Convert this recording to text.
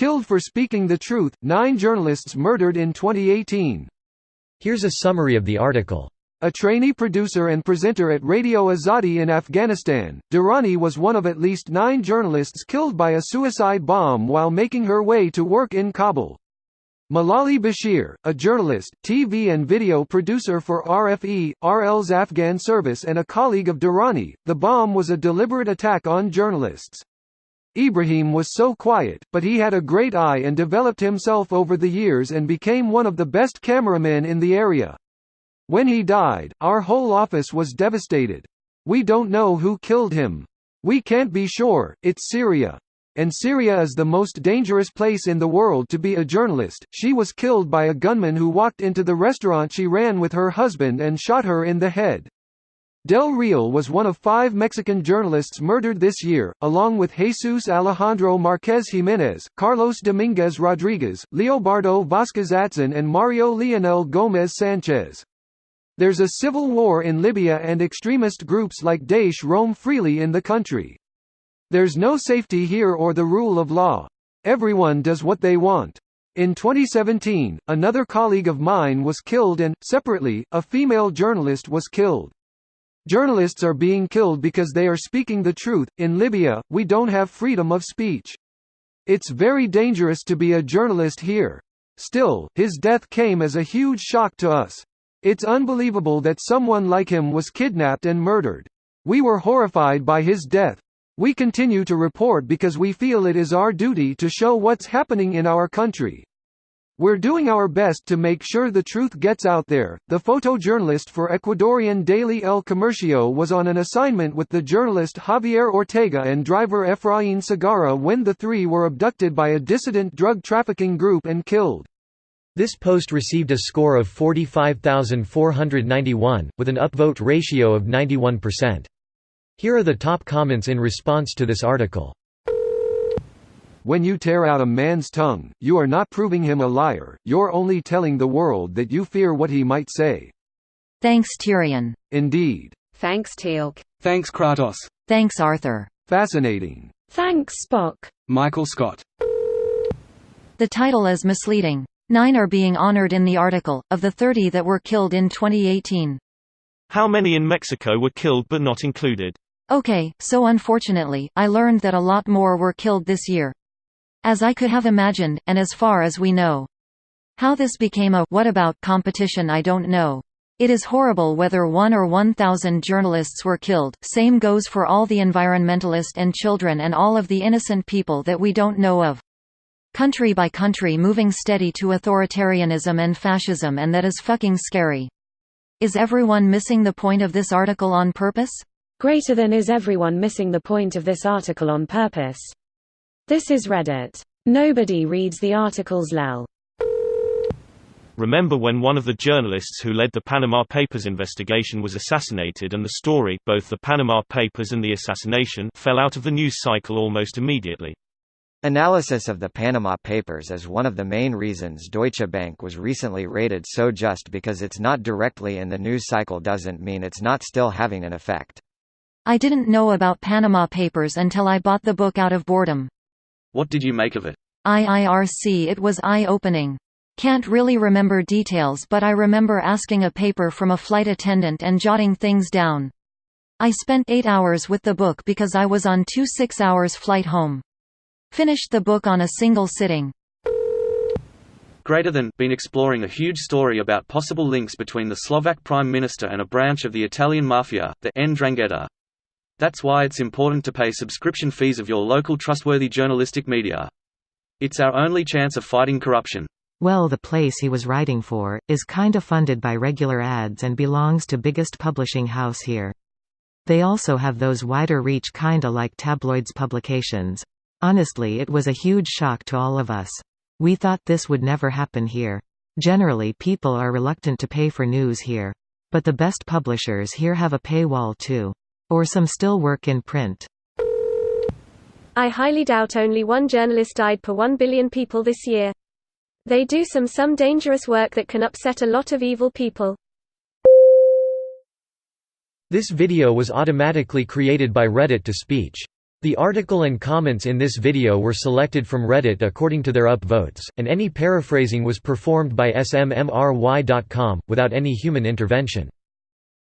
Killed for speaking the truth, 9 journalists murdered in 2018. Here's a summary of the article. A trainee producer and presenter at Radio Azadi in Afghanistan, Durrani was one of at least 9 journalists killed by a suicide bomb while making her way to work in Kabul. Malali Bashir, a journalist, TV and video producer for RFE, RL's Afghan service and a colleague of Durrani, the bomb was a deliberate attack on journalists. Ibrahim was so quiet, but he had a great eye and developed himself over the years and became one of the best cameramen in the area. When he died, our whole office was devastated. We don't know who killed him. We can't be sure. It's Syria. And Syria is the most dangerous place in the world to be a journalist. She was killed by a gunman who walked into the restaurant she ran with her husband and shot her in the head. Del Real was one of 5 Mexican journalists murdered this year, along with Jesus Alejandro Marquez Jimenez, Carlos Dominguez Rodriguez, Leobardo Vázquez Atzin and Mario Leonel Gómez Sánchez. There's a civil war in Libya and extremist groups like Daesh roam freely in the country. There's no safety here or the rule of law. Everyone does what they want. In 2017, another colleague of mine was killed and, separately, a female journalist was killed. Journalists are being killed because they are speaking the truth. In Libya, we don't have freedom of speech. It's very dangerous to be a journalist here. Still, his death came as a huge shock to us. It's unbelievable that someone like him was kidnapped and murdered. We were horrified by his death. We continue to report because we feel it is our duty to show what's happening in our country. We're doing our best to make sure the truth gets out there. The photojournalist for Ecuadorian daily El Comercio was on an assignment with the journalist Javier Ortega and driver Efraín Segarra when the 3 were abducted by a dissident drug trafficking group and killed. This post received a score of 45,491, with an upvote ratio of 91%. Here are the top comments in response to this article. When you tear out a man's tongue, you are not proving him a liar, you're only telling the world that you fear what he might say. Thanks Tyrion. Indeed. Thanks Teal'c. Thanks Kratos. Thanks Arthur. Fascinating. Thanks Spock. Michael Scott. The title is misleading. 9 are being honored in the article, of the 30 that were killed in 2018. How many in Mexico were killed but not included? Okay, so unfortunately, I learned that a lot more were killed this year. As I could have imagined, and as far as we know. How this became a "what about" competition I don't know. It is horrible whether 1 or 1,000 journalists were killed, same goes for all the environmentalists and children and all of the innocent people that we don't know of. Country by country moving steady to authoritarianism and fascism, and that is fucking scary. Is everyone missing the point of this article on purpose? Greater than is everyone missing the point of this article on purpose. This is Reddit. Nobody reads the articles lol. Remember when one of the journalists who led the Panama Papers investigation was assassinated and the story, both the Panama Papers and the assassination, fell out of the news cycle almost immediately. Analysis of the Panama Papers is one of the main reasons Deutsche Bank was recently rated so. Just because it's not directly in the news cycle doesn't mean it's not still having an effect. I didn't know about Panama Papers until I bought the book out of boredom. What did you make of it? IIRC. It was eye-opening. Can't really remember details, but I remember asking a paper from a flight attendant and jotting things down. I spent 8 hours with the book because I was on 2 6-hours flight home. Finished the book on a single sitting. Greater than been exploring a huge story about possible links between the Slovak Prime Minister and a branch of the Italian mafia, the Ndrangheta. That's why it's important to pay subscription fees of your local trustworthy journalistic media. It's our only chance of fighting corruption. Well, the place he was writing for is kinda funded by regular ads and belongs to biggest publishing house here. They also have those wider reach kinda like tabloids publications. Honestly, it was a huge shock to all of us. We thought this would never happen here. Generally people are reluctant to pay for news here. But the best publishers here have a paywall too. Or some still work in print. I highly doubt only one journalist died per 1 billion people this year. They do some dangerous work that can upset a lot of evil people. This video was automatically created by Reddit to speech. The article and comments in this video were selected from Reddit according to their upvotes, and any paraphrasing was performed by SMMRY.com, without any human intervention.